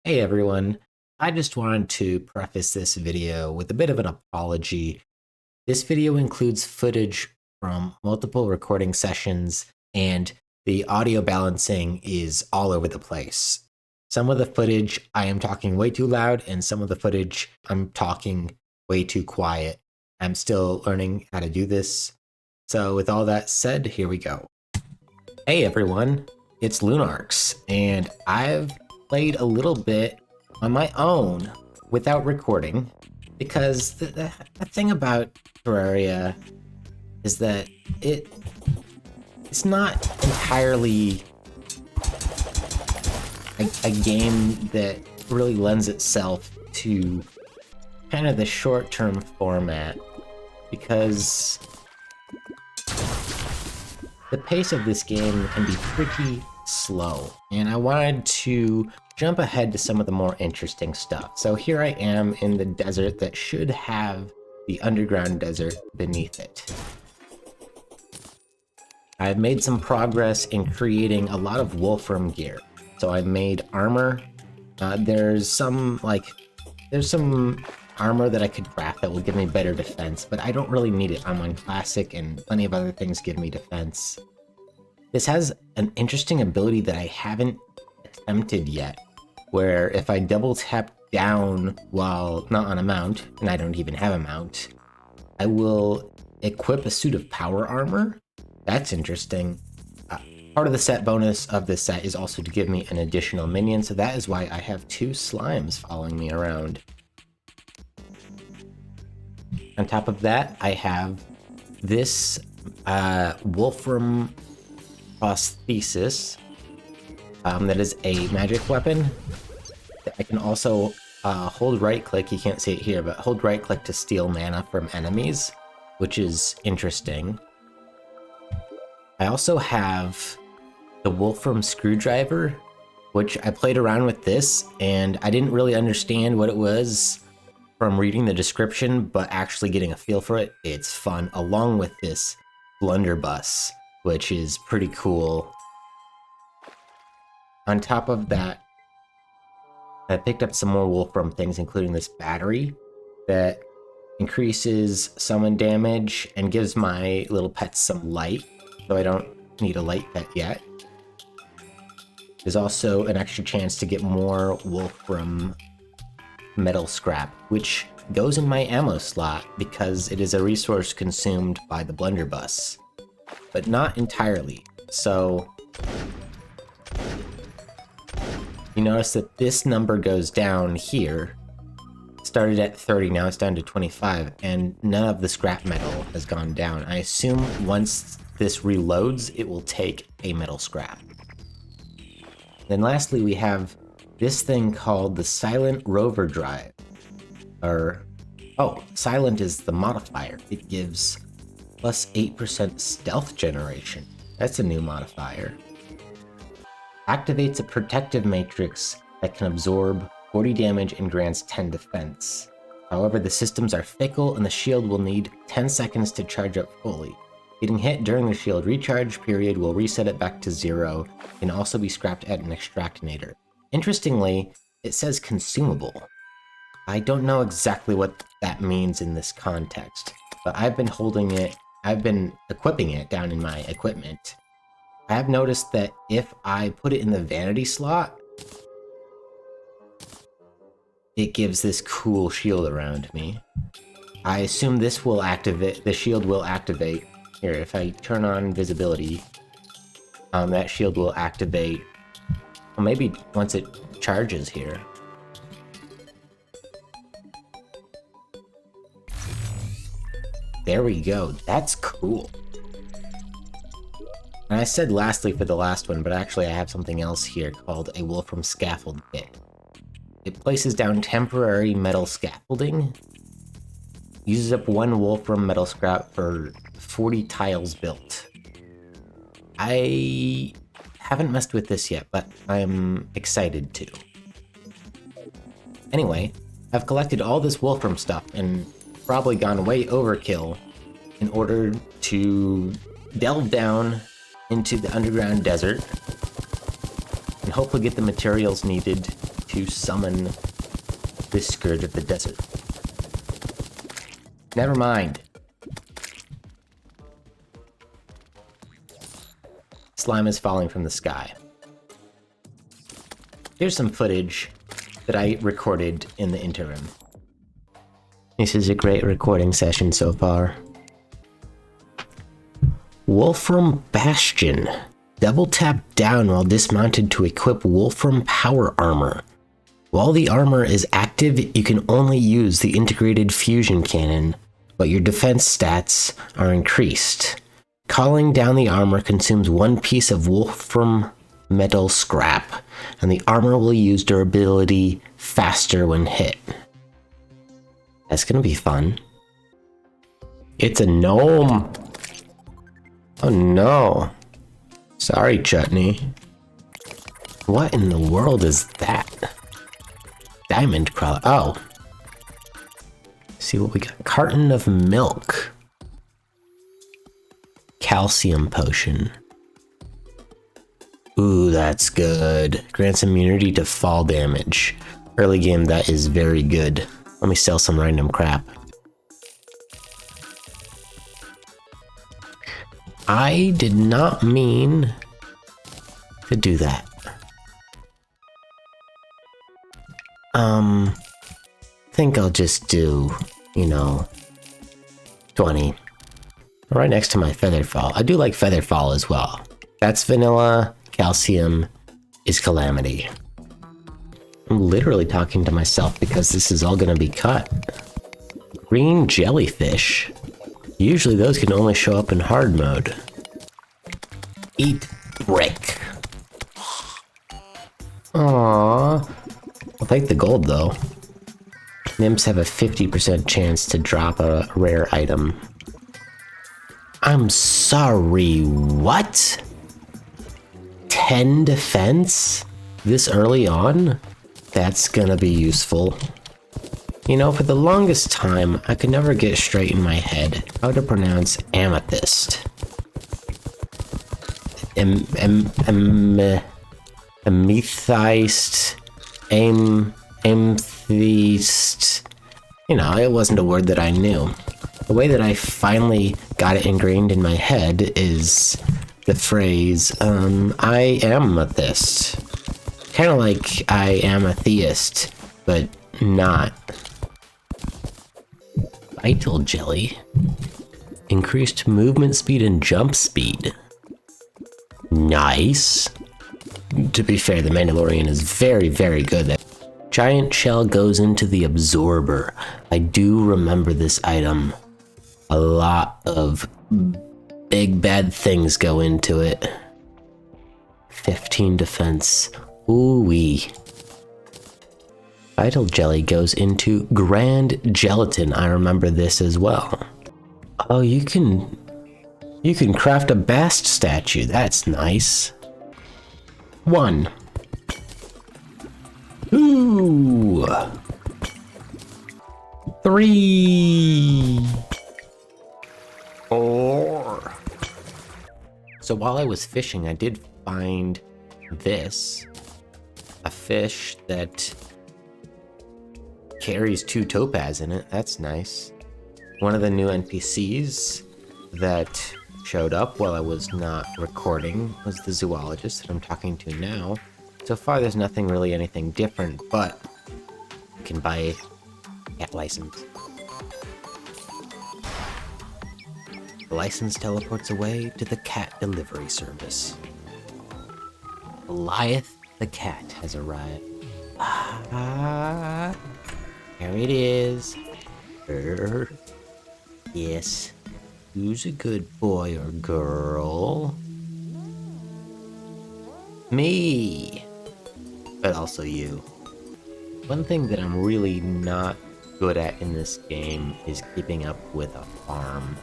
Hey everyone, I just wanted to preface this video with a bit of an apology. This video includes footage from multiple recording sessions, and the audio balancing is all over the place. Some of the footage I am talking way too loud, and some of the footage I'm talking way too quiet. I'm still learning how to do this. So with all that said, here we go. Hey everyone, it's LunArx, and I've played a little bit on my own without recording, because the thing about Terraria is that it's not entirely a game that really lends itself to kind of the short-term format, because the pace of this game can be pretty slow, and I wanted to jump ahead to some of the more interesting stuff. So here I am in the desert that should have the underground desert beneath it. I've made some progress in creating a lot of wolfram gear. So I made armor. There's some armor that I could craft that will give me better defense, but I don't really need it. I'm on classic and plenty of other things give me defense. This has an interesting ability that I haven't attempted yet, where if I double tap down while not on a mount, and I don't even have a mount, I will equip a suit of power armor. That's interesting. Part of the set bonus of this set is also to give me an additional minion, so that is why I have 2 slimes following me around. On top of that, I have this wolfram prosthesis that is a magic weapon. I can also hold right click, you can't see it here, but hold right click to steal mana from enemies, which is interesting. I also have the wolfram screwdriver, which I played around with this, and I didn't really understand what it was from reading the description, but actually getting a feel for it, it's fun, along with this blunderbuss, which is pretty cool. On top of that, I picked up some more wolfram things, including this battery that increases summon damage and gives my little pets some light, so I don't need a light pet yet. There's also an extra chance to get more wolfram metal scrap, which goes in my ammo slot because it is a resource consumed by the blunderbuss, but not entirely. So you notice that this number goes down here. Started at 30, now it's down to 25, and none of the scrap metal has gone down. I assume once this reloads, it will take a metal scrap. Then lastly, we have this thing called the Silent Rover Drive. Silent is the modifier. It gives plus 8% stealth generation. That's a new modifier. Activates a protective matrix that can absorb 40 damage and grants 10 defense. However, the systems are fickle and the shield will need 10 seconds to charge up fully. Getting hit during the shield recharge period will reset it back to 0, and can also be scrapped at an extractinator. Interestingly, it says consumable. I don't know exactly what that means in this context, but I've been equipping it down in my equipment. I have noticed that if I put it in the vanity slot, it gives this cool shield around me. I assume this will activate, the shield will activate. Here, if I turn on visibility, that shield will activate. Well, maybe once it charges here. There we go. That's cool. And I said lastly for the last one, but actually I have something else here called a wolfram scaffold kit. It places down temporary metal scaffolding, uses up 1 wolfram metal scrap for 40 tiles built. I haven't messed with this yet, but I'm excited to. Anyway, I've collected all this wolfram stuff and probably gone way overkill in order to delve down into the underground desert and hopefully get the materials needed to summon this scourge of the desert. Never mind. Slime is falling from the sky. Here's some footage that I recorded in the interim. This is a great recording session so far. Wolfram Bastion. Double tap down while dismounted to equip Wolfram Power Armor. While the armor is active, you can only use the integrated fusion cannon, but your defense stats are increased. Calling down the armor consumes 1 piece of Wolfram metal scrap, and the armor will use durability faster when hit. That's gonna be fun. It's a gnome. Oh no. Sorry, Chutney. What in the world is that? Diamond crawler. Oh. See what we got. Carton of milk. Calcium potion. Ooh, that's good. Grants immunity to fall damage. Early game, that is very good. Let me sell some random crap. I did not mean to do that. Think I'll just do, 20. Right next to my Featherfall. I do like Featherfall as well. That's vanilla, calcium is calamity. I'm literally talking to myself because this is all gonna be cut. Green jellyfish. Usually those can only show up in hard mode. Eat brick. Aww. I'll take the gold though. Nymphs have a 50% chance to drop a rare item. I'm sorry, what? 10 defense? This early on? That's gonna be useful. For the longest time, I could never get straight in my head how to pronounce amethyst. Amethyst, amethyst. It wasn't a word that I knew. The way that I finally got it ingrained in my head is the phrase, I am amethyst. Kind of like I am a theist, but not. Vital jelly. Increased movement speed and jump speed. Nice. To be fair, the Mandalorian is very, very good. Giant shell goes into the absorber. I do remember this item. A lot of big bad things go into it. 15 defense. Ooh-wee. Vital jelly goes into grand gelatin. I remember this as well. Oh, you can craft a Bast statue. That's nice. 1. 2. 3. 4. So while I was fishing, I did find this. A fish that carries 2 topaz in it. That's nice. One of the new NPCs that showed up while I was not recording was the zoologist that I'm talking to now. So far there's nothing really anything different, but you can buy a cat license. The license teleports away to the cat delivery service. Goliath the cat has arrived. There it is. Yes. Who's a good boy or girl? Me! But also you. One thing that I'm really not good at in this game is keeping up with a farm.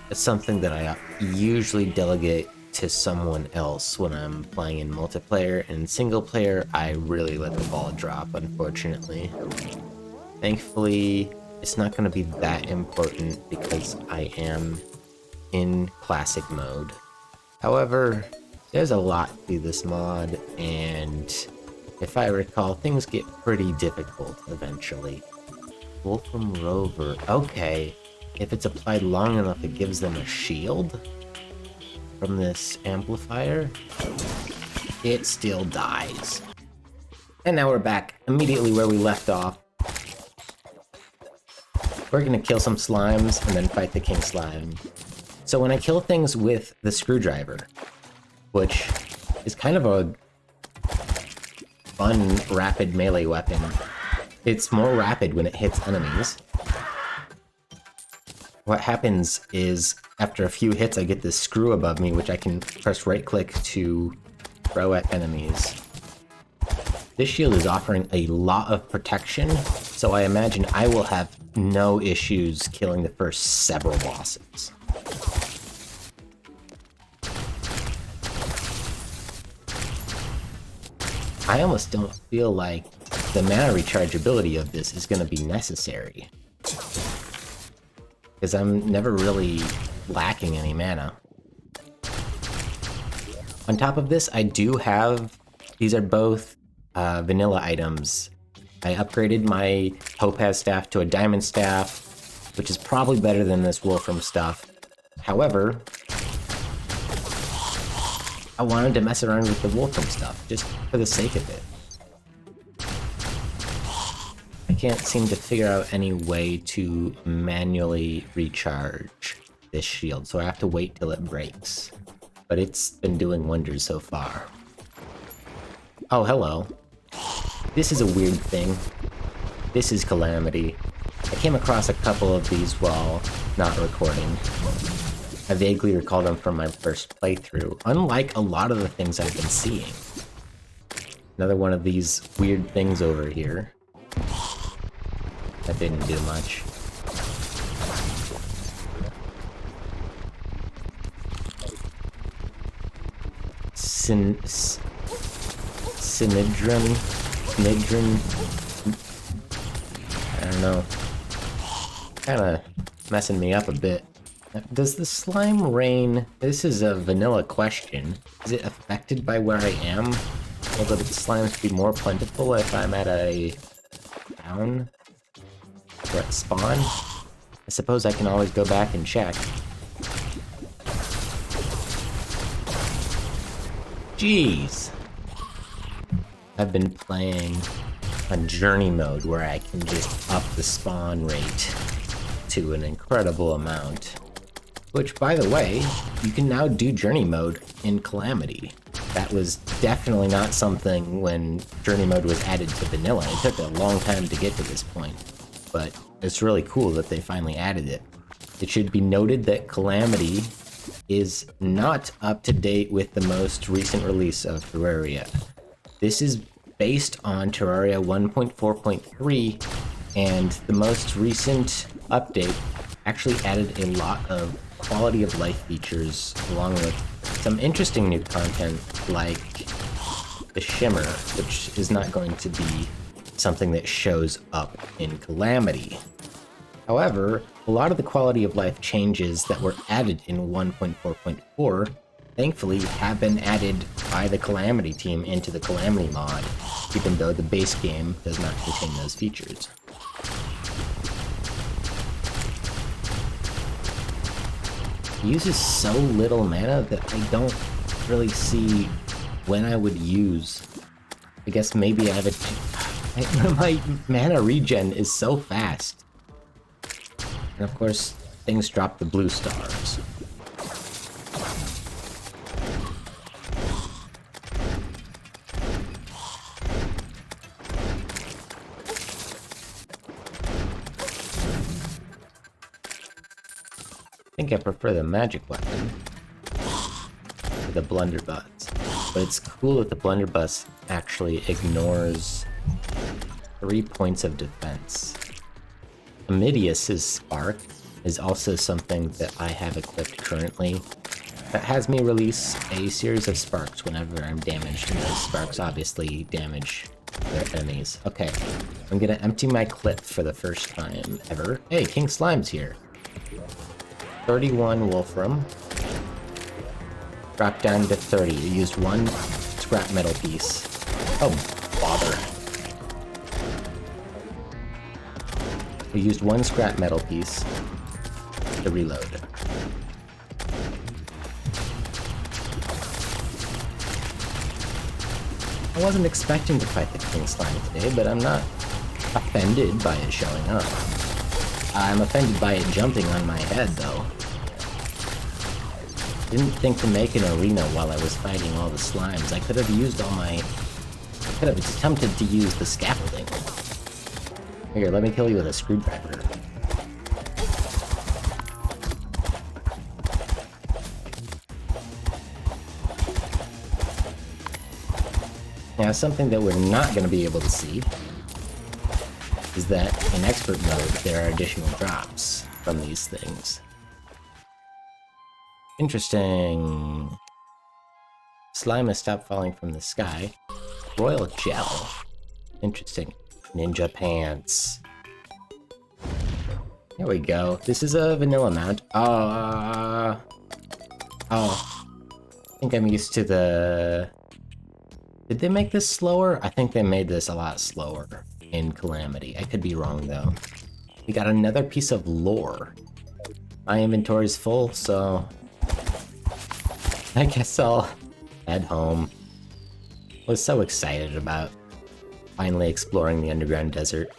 It's something that I usually delegate to someone else when I'm playing in multiplayer. In single player, I really let the ball drop, unfortunately. Thankfully, it's not going to be that important because I am in classic mode. However, there's a lot to this mod, and If I recall, things get pretty difficult eventually. Wolfram Rover. Okay. If it's applied long enough, it gives them a shield from this amplifier. It still dies. And now we're back immediately where we left off. We're gonna kill some slimes and then fight the king slime. So when I kill things with the screwdriver, which is kind of a fun, rapid melee weapon, it's more rapid when it hits enemies. What happens is, after a few hits, I get this screw above me, which I can press right-click to throw at enemies. This shield is offering a lot of protection, so I imagine I will have no issues killing the first several bosses. I almost don't feel like the mana rechargeability of this is going to be necessary, because I'm never really lacking any mana. On top of this, I do have, these are both vanilla items. I upgraded my topaz staff to a diamond staff, which is probably better than this wolfram stuff. However, I wanted to mess around with the wolfram stuff, just for the sake of it. I can't seem to figure out any way to manually recharge this shield, so I have to wait till it breaks. But it's been doing wonders so far. Oh, hello. This is a weird thing. This is Calamity. I came across a couple of these while not recording. I vaguely recall them from my first playthrough, unlike a lot of the things I've been seeing. Another one of these weird things over here. That didn't do much. Synedron? I don't know. Kinda messing me up a bit. Does the slime rain... This is a vanilla question. Is it affected by where I am? Will the slimes be more plentiful if I'm at a town? Or at spawn? I suppose I can always go back and check. Jeez! I've been playing on journey mode where I can just up the spawn rate to an incredible amount. Which, by the way, you can now do journey mode in Calamity. That was definitely not something when journey mode was added to vanilla. It took a long time to get to this point, but it's really cool that they finally added it. It should be noted that Calamity is not up to date with the most recent release of Terraria. This is based on Terraria 1.4.3, and the most recent update actually added a lot of quality of life features, along with some interesting new content like the shimmer, which is not going to be something that shows up in Calamity. However, a lot of the quality of life changes that were added in 1.4.4 thankfully have been added by the Calamity team into the Calamity mod, even though the base game does not contain those features. It uses so little mana that I don't really see when I would use. I guess maybe I have my mana regen is so fast. And of course, things drop the blue stars. I think I prefer the magic weapon to the blunderbuss, but it's cool that the blunderbuss actually ignores 3 points of defense. Amidius's spark is also something that I have equipped currently that has me release a series of sparks whenever I'm damaged, and those sparks obviously damage their enemies. Okay, I'm gonna empty my clip for the first time ever. Hey, King Slime's here. 31 Wolfram. Dropped down to 30. I used one scrap metal piece. Oh, bother. We used one scrap metal piece to reload. I wasn't expecting to fight the king slime today, but I'm not offended by it showing up. I'm offended by it jumping on my head, though. Didn't think to make an arena while I was fighting all the slimes. I could have used all my... I could have attempted to use the scaffolding. Here, let me kill you with a screwdriver. Now, something that we're not going to be able to see is that in expert mode, there are additional drops from these things. Interesting. Slime has stopped falling from the sky. Royal gel. Interesting. Ninja pants. There we go. This is a vanilla mount. Oh, I think I'm used to the... Did they make this slower? I think they made this a lot slower in Calamity. I could be wrong, though. We got another piece of lore. My inventory's full, so... I guess I'll head home. Was so excited about finally exploring the underground desert.